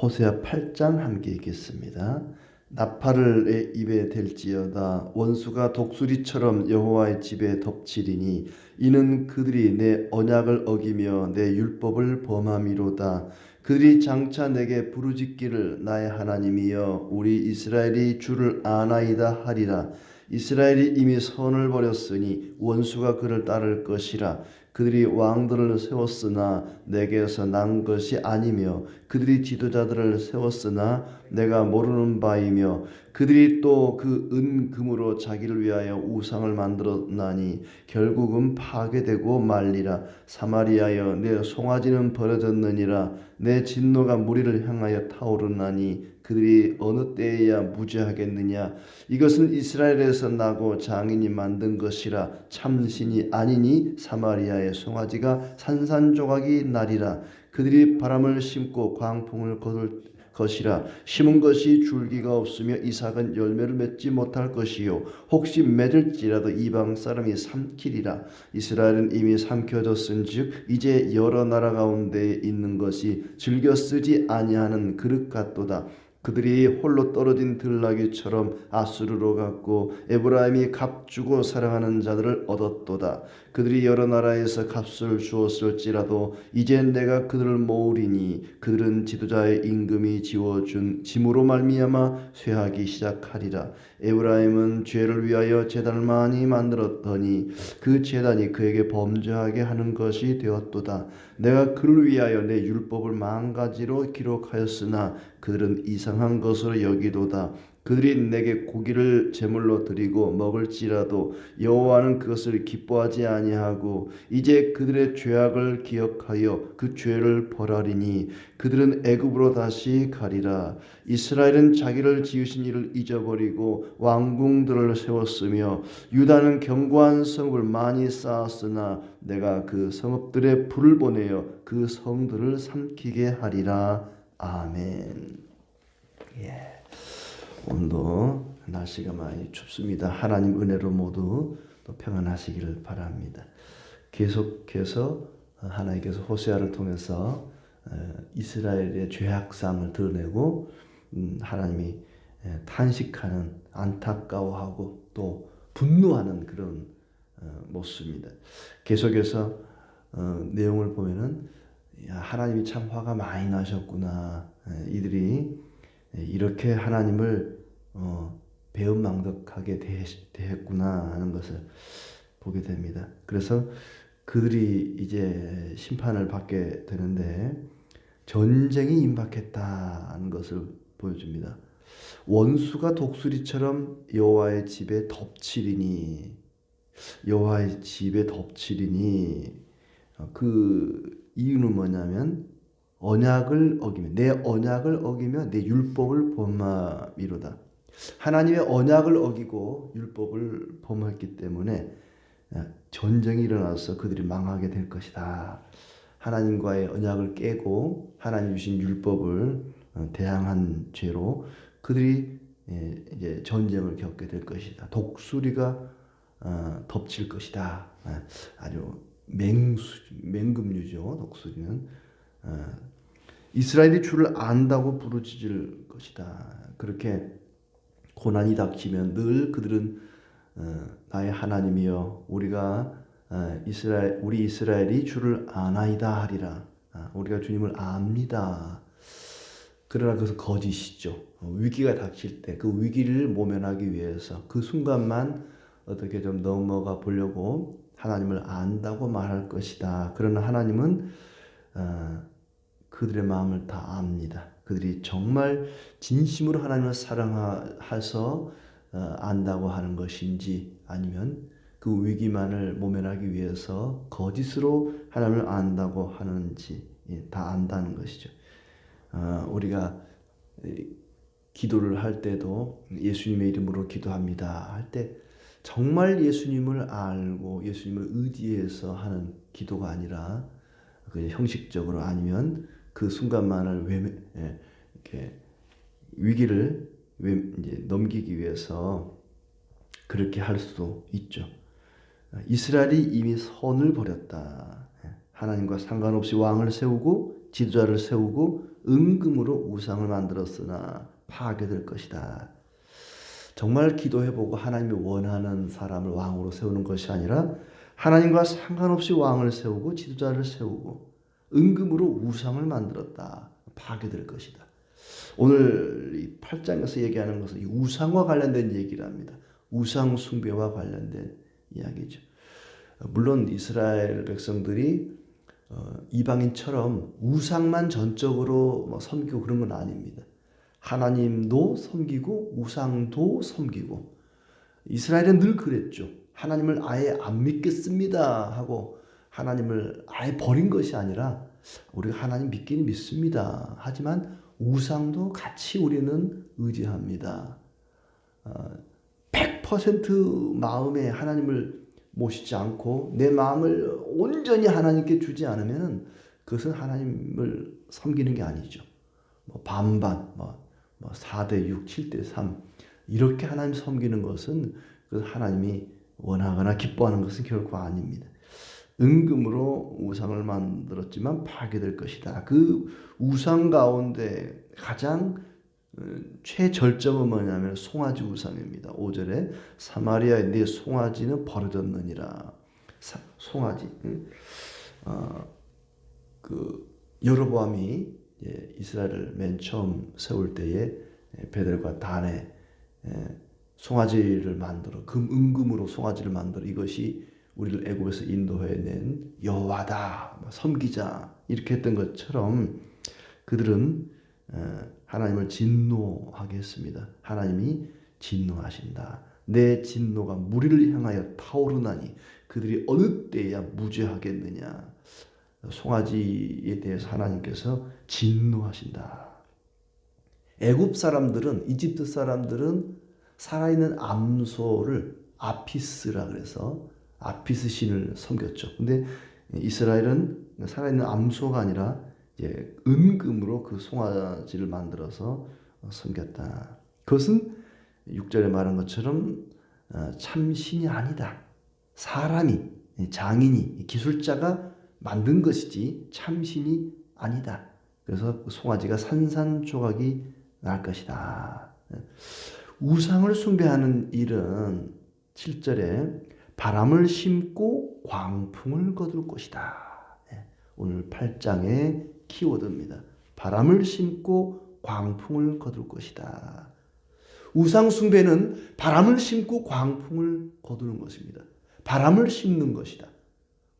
호세아 8장 함께 읽겠습니다. 나팔을 내 입에 댈지어다. 원수가 독수리처럼 여호와의 집에 덮치리니 이는 그들이 내 언약을 어기며 내 율법을 범함이로다. 그들이 장차 내게 부르짖기를 나의 하나님이여 우리 이스라엘이 주를 아나이다 하리라. 이스라엘이 이미 선을 버렸으니 원수가 그를 따를 것이라. 그들이 왕들을 세웠으나 내게서 난 것이 아니며 그들이 지도자들을 세웠으나 내가 모르는 바이며 그들이 또 그 은금으로 자기를 위하여 우상을 만들었나니 결국은 파괴되고 말리라. 사마리아여 내 송아지는 버려졌느니라. 내 진노가 무리를 향하여 타오르나니 그들이 어느 때에야 무죄하겠느냐. 이것은 이스라엘에서 나고 장인이 만든 것이라. 참신이 아니니 사마리아의 송아지가 산산조각이 나리라. 그들이 바람을 심고 광풍을 거둘 것이라. 심은 것이 줄기가 없으며 이삭은 열매를 맺지 못할 것이요 혹시 맺을지라도 이방 사람이 삼키리라. 이스라엘은 이미 삼켜졌은즉 이제 여러 나라 가운데 있는 것이 즐겨 쓰지 아니하는 그릇 같도다. 그들이 홀로 떨어진 들나귀처럼 아수르로 갔고 에브라임이 값주고 사랑하는 자들을 얻었도다. 그들이 여러 나라에서 값을 주었을지라도 이제 내가 그들을 모으리니 그들은 지도자의 임금이 지워준 짐으로 말미암아 쇠하기 시작하리라. 에브라임은 죄를 위하여 제단을 많이 만들었더니 그 제단이 그에게 범죄하게 하는 것이 되었도다. 내가 그를 위하여 내 율법을 망가지로 기록하였으나 그들은 이상한 것으로 여기도다. 그들이 내게 고기를 제물로 드리고 먹을지라도 여호와는 그것을 기뻐하지 아니하고 이제 그들의 죄악을 기억하여 그 죄를 벌하리니 그들은 애굽으로 다시 가리라. 이스라엘은 자기를 지으신 이를 잊어버리고 왕궁들을 세웠으며 유다는 견고한 성읍을 많이 쌓았으나 내가 그 성읍들에 불을 보내어 그 성들을 삼키게 하리라. 아멘. 예. 오늘도 날씨가 많이 춥습니다. 하나님 은혜로 모두 또 평안하시기를 바랍니다. 계속해서 하나님께서 호세아를 통해서 이스라엘의 죄악상을 드러내고 하나님이 탄식하는 안타까워하고 또 분노하는 그런 모습입니다. 계속해서 내용을 보면은 하나님이 참 화가 많이 나셨구나. 이들이 이렇게 하나님을 배은망덕하게 대했구나 하는 것을 보게 됩니다. 그래서 그들이 이제 심판을 받게 되는데 전쟁이 임박했다는 것을 보여줍니다. 원수가 독수리처럼 여호와의 집에 덮치리니 여호와의 집에 덮치리니 그 이유는 뭐냐면 언약을 어기면 내 언약을 어기며 내 율법을 범함이로다. 하나님의 언약을 어기고 율법을 범했기 때문에 전쟁이 일어나서 그들이 망하게 될 것이다. 하나님과의 언약을 깨고 하나님 주신 율법을 대항한 죄로 그들이 이제 전쟁을 겪게 될 것이다. 독수리가 덮칠 것이다. 아주 맹금류죠. 독수리는 이스라엘이 주를 안다고 부르짖을 것이다. 그렇게 고난이 닥치면 늘 그들은 나의 하나님이여 우리 이스라엘이 주를 아나이다 하리라. 우리가 주님을 압니다. 그러나 그것은 거짓이죠. 위기가 닥칠 때 그 위기를 모면하기 위해서 그 순간만 어떻게 좀 넘어가 보려고 하나님을 안다고 말할 것이다. 그러나 하나님은 그들의 마음을 다 압니다. 그들이 정말 진심으로 하나님을 사랑해서 안다고 하는 것인지 아니면 그 위기만을 모면하기 위해서 거짓으로 하나님을 안다고 하는지 다 안다는 것이죠. 우리가 기도를 할 때도 예수님의 이름으로 기도합니다 할 때 정말 예수님을 알고 예수님을 의지해서 하는 기도가 아니라 형식적으로 아니면 그 순간만을 이렇게 위기를 이제 넘기기 위해서 그렇게 할 수도 있죠. 이스라엘이 이미 선을 버렸다. 하나님과 상관없이 왕을 세우고 지도자를 세우고 은금으로 우상을 만들었으나 파괴될 것이다. 정말 기도해보고 하나님이 원하는 사람을 왕으로 세우는 것이 아니라 하나님과 상관없이 왕을 세우고 지도자를 세우고 은금으로 우상을 만들었다. 파괴될 것이다. 오늘 이 8장에서 얘기하는 것은 이 우상과 관련된 얘기를 합니다. 우상 숭배와 관련된 이야기죠. 물론 이스라엘 백성들이 이방인처럼 우상만 전적으로 섬기고 그런 건 아닙니다. 하나님도 섬기고 우상도 섬기고 이스라엘은 늘 그랬죠. 하나님을 아예 안 믿겠습니다 하고 하나님을 아예 버린 것이 아니라 우리가 하나님 믿기는 믿습니다. 하지만 우상도 같이 우리는 의지합니다. 100% 마음에 하나님을 모시지 않고 내 마음을 온전히 하나님께 주지 않으면 그것은 하나님을 섬기는 게 아니죠. 반반, 4대 6, 7대 3 이렇게 하나님 섬기는 것은 하나님이 원하거나 기뻐하는 것은 결코 아닙니다. 은금으로 우상을 만들었지만 파괴될 것이다. 그 우상 가운데 가장 최절정은 뭐냐면 송아지 우상입니다. 5절에 사마리아의 네 송아지는 버려졌느니라. 송아지. 여로보암이 이스라엘을 맨 처음 세울 때에 베델과 단에 송아지를 만들어 은금으로 송아지를 만들어 이것이 우리를 애굽에서 인도해낸 여호와다 섬기자 이렇게 했던 것처럼 그들은 하나님을 진노하게 했습니다. 하나님이 진노하신다. 내 진노가 무리를 향하여 타오르나니 그들이 어느 때야 무죄하겠느냐. 송아지에 대해서 하나님께서 진노하신다. 애굽 사람들은 이집트 사람들은 살아있는 암소를 아피스라 그래서 아피스 신을 섬겼죠. 근데 이스라엘은 살아있는 암소가 아니라 이제 은금으로 그 송아지를 만들어서 섬겼다. 그것은 6절에 말한 것처럼 참신이 아니다. 사람이 장인이 기술자가 만든 것이지 참신이 아니다. 그래서 송아지가 산산조각이 날 것이다. 우상을 숭배하는 일은 7절에 바람을 심고 광풍을 거둘 것이다. 오늘 8장의 키워드입니다. 바람을 심고 광풍을 거둘 것이다. 우상 숭배는 바람을 심고 광풍을 거두는 것입니다. 바람을 심는 것이다.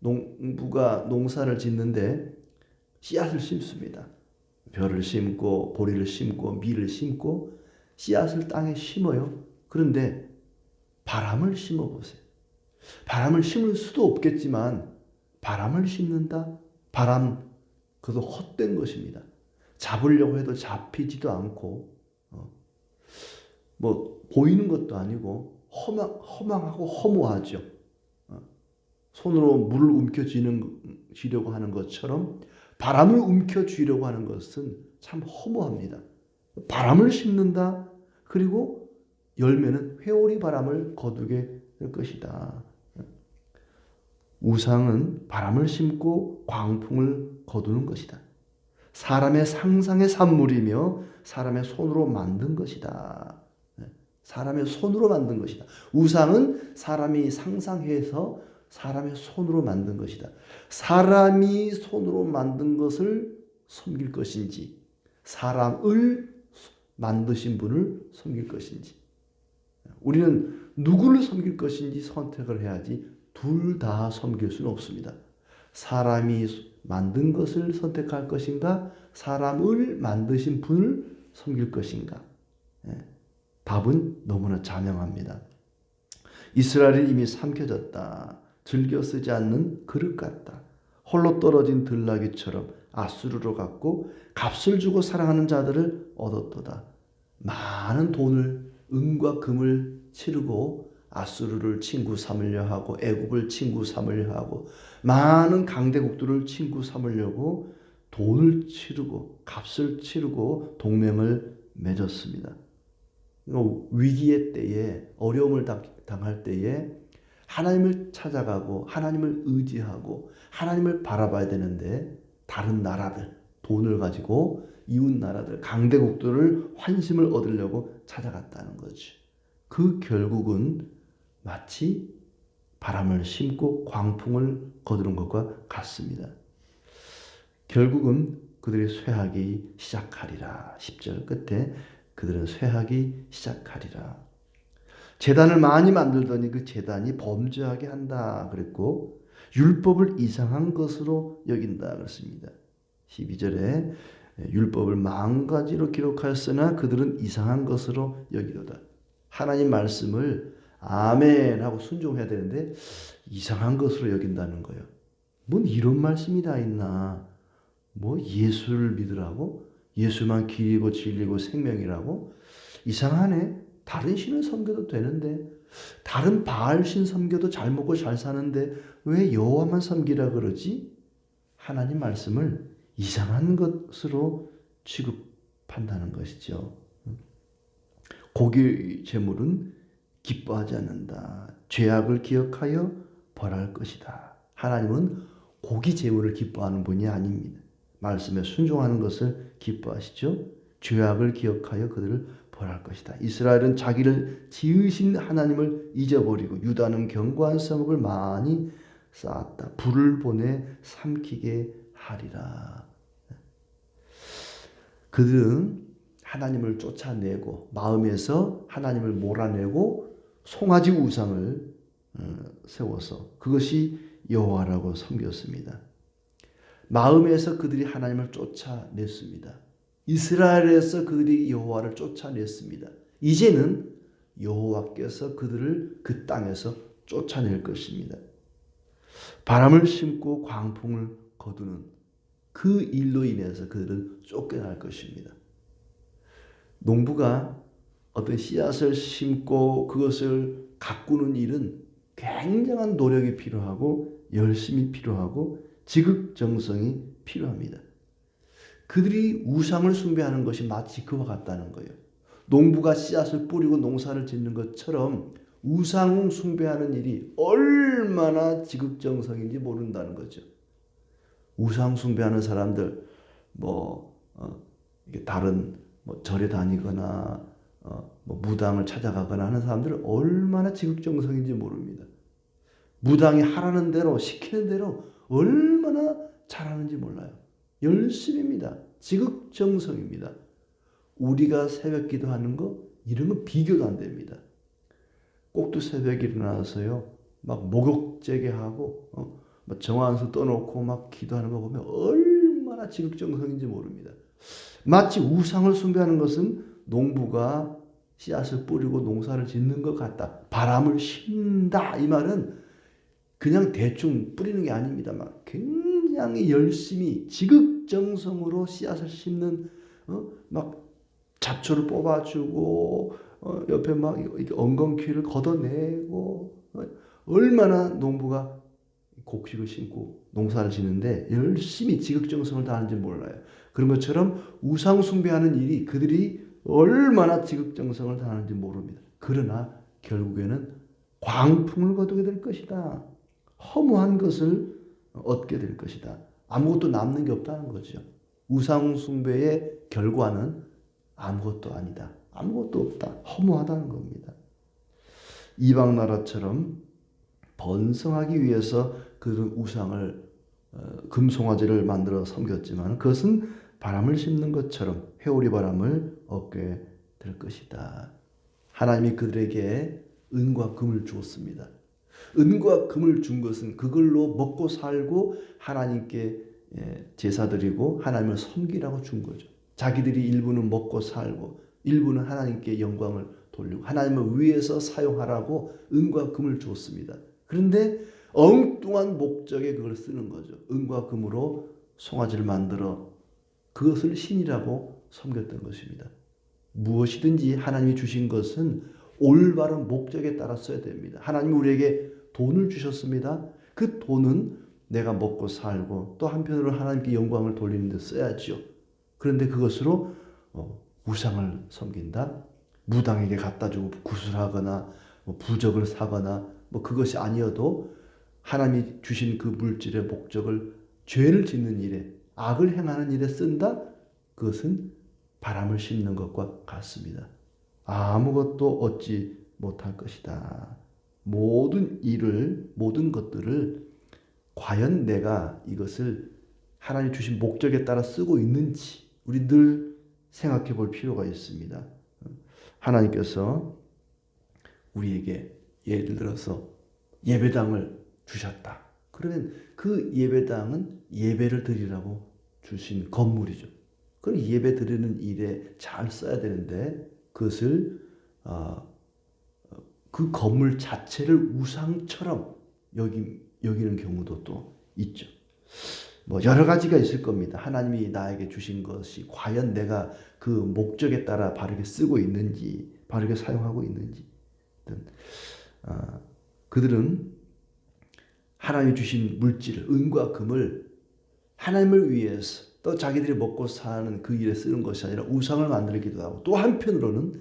농부가 농사를 짓는데 씨앗을 심습니다. 벼를 심고 보리를 심고 밀을 심고 씨앗을 땅에 심어요. 그런데 바람을 심어보세요. 바람을 심을 수도 없겠지만 바람을 심는다? 바람, 그것도 헛된 것입니다. 잡으려고 해도 잡히지도 않고 보이는 것도 아니고 허망하고 허무하죠. 손으로 물을 움켜쥐려고 하는 것처럼 바람을 움켜쥐려고 하는 것은 참 허무합니다. 바람을 심는다. 그리고 열매는 회오리 바람을 거두게 될 것이다. 우상은 바람을 심고 광풍을 거두는 것이다. 사람의 상상의 산물이며 사람의 손으로 만든 것이다. 사람의 손으로 만든 것이다. 우상은 사람이 상상해서 사람의 손으로 만든 것이다. 사람이 손으로 만든 것을 섬길 것인지 사람을 만드신 분을 섬길 것인지 우리는 누구를 섬길 것인지 선택을 해야지 둘 다 섬길 수는 없습니다. 사람이 만든 것을 선택할 것인가 사람을 만드신 분을 섬길 것인가 답은 너무나 자명합니다. 이스라엘은 이미 삼켜졌다. 즐겨 쓰지 않는 그릇 같다. 홀로 떨어진 들나귀처럼 아수르로 갔고 값을 주고 사랑하는 자들을 얻었도다. 많은 돈을 은과 금을 치르고 아수르를 친구 삼으려 하고 애굽을 친구 삼으려 하고 많은 강대국들을 친구 삼으려고 돈을 치르고 값을 치르고 동맹을 맺었습니다. 위기의 때에 어려움을 당할 때에 하나님을 찾아가고 하나님을 의지하고 하나님을 바라봐야 되는데 다른 나라들 돈을 가지고 이웃 나라들, 강대국들을 환심을 얻으려고 찾아갔다는 거죠. 그 결국은 마치 바람을 심고 광풍을 거두는 것과 같습니다. 결국은 그들의 쇠하기 시작하리라. 10절 끝에 그들은 쇠하기 시작하리라. 제단을 많이 만들더니 그 제단이 범죄하게 한다 그랬고 율법을 이상한 것으로 여긴다 그랬습니다. 12절에 율법을 망가지로 기록하였으나 그들은 이상한 것으로 여기도다. 하나님 말씀을 아멘 하고 순종해야 되는데 이상한 것으로 여긴다는 거예요. 뭔 이런 말씀이 다 있나. 뭐 예수를 믿으라고? 예수만 길이고 진리고 생명이라고? 이상하네. 다른 신을 섬겨도 되는데, 다른 바알 신 섬겨도 잘 먹고 잘 사는데 왜 여호와만 섬기라 그러지? 하나님 말씀을 이상한 것으로 취급한다는 것이죠. 고기 제물은 기뻐하지 않는다. 죄악을 기억하여 벌할 것이다. 하나님은 고기 제물을 기뻐하는 분이 아닙니다. 말씀에 순종하는 것을 기뻐하시죠. 죄악을 기억하여 그들을 벌할 것이다. 이스라엘은 자기를 지으신 하나님을 잊어버리고 유다는 견고한 성읍을 많이 쌓았다. 불을 보내 삼키게 하리라. 그들은 하나님을 쫓아내고 마음에서 하나님을 몰아내고 송아지 우상을 세워서 그것이 여호와라고 섬겼습니다. 마음에서 그들이 하나님을 쫓아냈습니다. 이스라엘에서 그들이 여호와를 쫓아냈습니다. 이제는 여호와께서 그들을 그 땅에서 쫓아낼 것입니다. 바람을 심고 광풍을 거두는 그 일로 인해서 그들은 쫓겨날 것입니다. 농부가 어떤 씨앗을 심고 그것을 가꾸는 일은 굉장한 노력이 필요하고 열심이 필요하고 지극정성이 필요합니다. 그들이 우상을 숭배하는 것이 마치 그와 같다는 거예요. 농부가 씨앗을 뿌리고 농사를 짓는 것처럼 우상 숭배하는 일이 얼마나 지극정성인지 모른다는 거죠. 우상 숭배하는 사람들 다른 절에 다니거나 무당을 찾아가거나 하는 사람들은 얼마나 지극정성인지 모릅니다. 무당이 하라는 대로 시키는 대로 얼마나 잘하는지 몰라요. 열심입니다. 지극정성입니다. 우리가 새벽 기도하는 거 이런 거 비교도 안 됩니다. 꼭두 새벽에 일어나서요 막 목욕제게하고 정화한수 떠놓고 막 기도하는 거 보면 얼마나 지극정성인지 모릅니다. 마치 우상을 숭배하는 것은 농부가 씨앗을 뿌리고 농사를 짓는 것 같다. 바람을 쉰다 이 말은 그냥 대충 뿌리는 게 아닙니다. 막 굉장히 열심히 지극정성으로 씨앗을 심는 막 잡초를 뽑아주고 옆에 막 엉겅퀴를 걷어내고 얼마나 농부가 곡식을 심고 농사를 짓는데 열심히 지극정성을 다하는지 몰라요. 그런 것처럼 우상 숭배하는 일이 그들이 얼마나 지극정성을 다하는지 모릅니다. 그러나 결국에는 광풍을 거두게 될 것이다. 허무한 것을 얻게 될 것이다. 아무것도 남는 게 없다는 거죠. 우상 숭배의 결과는 아무것도 아니다. 아무것도 없다. 허무하다는 겁니다. 이방 나라처럼 번성하기 위해서 그들은 우상을 금송아지를 만들어 섬겼지만 그것은 바람을 심는 것처럼 회오리 바람을 얻게 될 것이다. 하나님이 그들에게 은과 금을 주었습니다. 은과 금을 준 것은 그걸로 먹고 살고 하나님께 제사 드리고 하나님을 섬기라고 준 거죠. 자기들이 일부는 먹고 살고 일부는 하나님께 영광을 돌리고 하나님을 위해서 사용하라고 은과 금을 줬습니다. 그런데 엉뚱한 목적에 그걸 쓰는 거죠. 은과 금으로 송아지를 만들어 그것을 신이라고 섬겼던 것입니다. 무엇이든지 하나님이 주신 것은 올바른 목적에 따라 써야 됩니다. 하나님이 우리에게 돈을 주셨습니다. 그 돈은 내가 먹고 살고 또 한편으로 하나님께 영광을 돌리는 데 써야죠. 그런데 그것으로 우상을 섬긴다? 무당에게 갖다 주고 구슬하거나 부적을 사거나 그것이 아니어도 하나님이 주신 그 물질의 목적을 죄를 짓는 일에 악을 행하는 일에 쓴다? 그것은 바람을 씹는 것과 같습니다. 아무것도 얻지 못할 것이다. 모든 것들을 과연 내가 이것을 하나님 주신 목적에 따라 쓰고 있는지 우리 늘 생각해 볼 필요가 있습니다. 하나님께서 우리에게 예를 들어서 예배당을 주셨다. 그러면 그 예배당은 예배를 드리라고 주신 건물이죠. 그럼 예배 드리는 일에 잘 써야 되는데 그것을 그 건물 자체를 우상처럼 여기는 경우도 또 있죠. 뭐 여러 가지가 있을 겁니다. 하나님이 나에게 주신 것이 과연 내가 그 목적에 따라 바르게 쓰고 있는지, 바르게 사용하고 있는지. 그들은 하나님이 주신 물질, 은과 금을 하나님을 위해서 또 자기들이 먹고 사는 그 일에 쓰는 것이 아니라 우상을 만들기도 하고, 또 한편으로는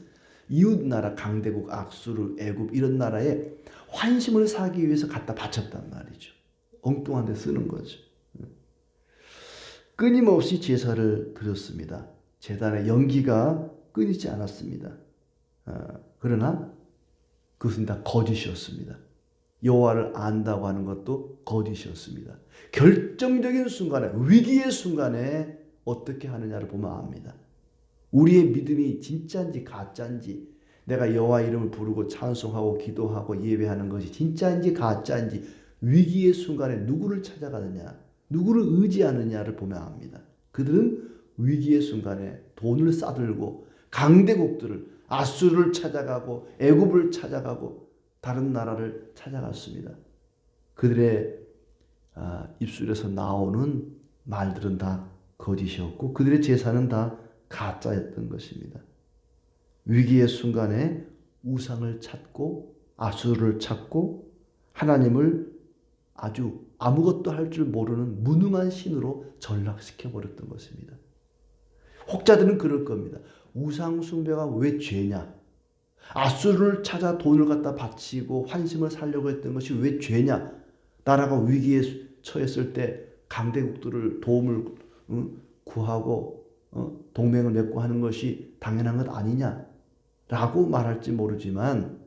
이웃나라 강대국 악수르, 애굽 이런 나라에 환심을 사기 위해서 갖다 바쳤단 말이죠. 엉뚱한 데 쓰는 거죠. 끊임없이 제사를 드렸습니다. 제단의 연기가 끊이지 않았습니다. 그러나 그것은 다 거짓이었습니다. 여호와를 안다고 하는 것도 거짓이었습니다. 결정적인 순간에, 위기의 순간에 어떻게 하느냐를 보면 압니다. 우리의 믿음이 진짜인지 가짜인지, 내가 여호와 이름을 부르고 찬송하고 기도하고 예배하는 것이 진짜인지 가짜인지, 위기의 순간에 누구를 찾아가느냐, 누구를 의지하느냐를 보면 압니다. 그들은 위기의 순간에 돈을 싸들고 강대국들을, 아수르를 찾아가고 애굽을 찾아가고 다른 나라를 찾아갔습니다. 그들의 입술에서 나오는 말들은 다 거짓이었고 그들의 제사는 다 가짜였던 것입니다. 위기의 순간에 우상을 찾고 아수르를 찾고 하나님을 아주 아무것도 할 줄 모르는 무능한 신으로 전락시켜버렸던 것입니다. 혹자들은 그럴 겁니다. 우상 숭배가 왜 죄냐? 아수르를 찾아 돈을 갖다 바치고 환심을 살려고 했던 것이 왜 죄냐? 나라가 위기에 처했을 때 강대국들을 도움을 구하고 동맹을 맺고 하는 것이 당연한 것 아니냐라고 말할지 모르지만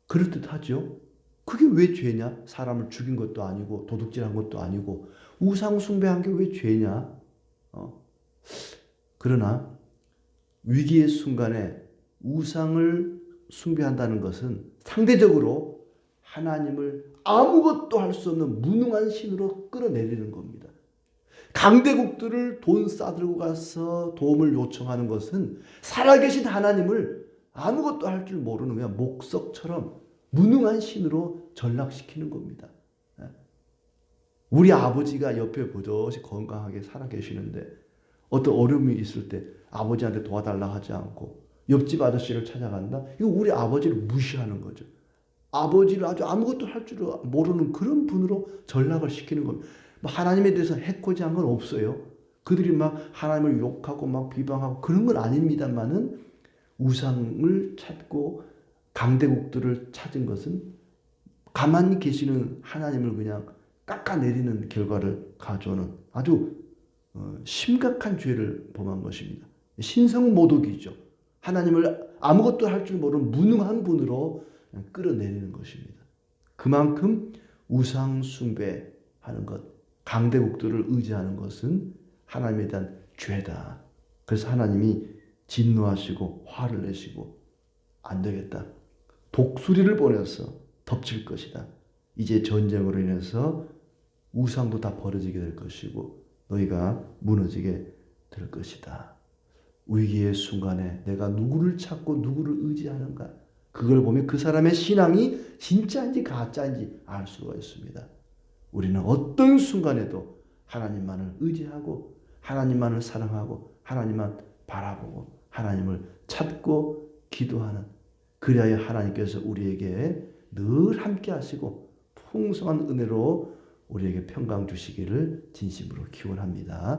그럴듯하죠. 그게 왜 죄냐? 사람을 죽인 것도 아니고 도둑질한 것도 아니고 우상 숭배한 게 왜 죄냐? 그러나 위기의 순간에 우상을 숭배한다는 것은 상대적으로 하나님을 아무것도 할 수 없는 무능한 신으로 끌어내리는 겁니다. 강대국들을 돈 싸들고 가서 도움을 요청하는 것은 살아계신 하나님을 아무것도 할 줄 모르는 그냥 목석처럼 무능한 신으로 전락시키는 겁니다. 우리 아버지가 옆에 버젓이 건강하게 살아계시는데 어떤 어려움이 있을 때 아버지한테 도와달라 하지 않고 옆집 아저씨를 찾아간다? 이거 우리 아버지를 무시하는 거죠. 아버지를 아주 아무것도 할 줄 모르는 그런 분으로 전락을 시키는 겁니다. 하나님에 대해서 해코지한 건 없어요. 그들이 막 하나님을 욕하고 막 비방하고 그런 건 아닙니다만은 우상을 찾고 강대국들을 찾은 것은 가만히 계시는 하나님을 그냥 깎아내리는 결과를 가져오는 아주 심각한 죄를 범한 것입니다. 신성모독이죠. 하나님을 아무것도 할 줄 모르는 무능한 분으로 끌어내리는 것입니다. 그만큼 우상 숭배하는 것, 강대국들을 의지하는 것은 하나님에 대한 죄다. 그래서 하나님이 진노하시고 화를 내시고 안 되겠다. 독수리를 보내서 덮칠 것이다. 이제 전쟁으로 인해서 우상도 다 버려지게 될 것이고 너희가 무너지게 될 것이다. 위기의 순간에 내가 누구를 찾고 누구를 의지하는가? 그걸 보면 그 사람의 신앙이 진짜인지 가짜인지 알 수가 있습니다. 우리는 어떤 순간에도 하나님만을 의지하고 하나님만을 사랑하고 하나님만 바라보고 하나님을 찾고 기도하는, 그리하여 하나님께서 우리에게 늘 함께 하시고 풍성한 은혜로 우리에게 평강 주시기를 진심으로 기원합니다.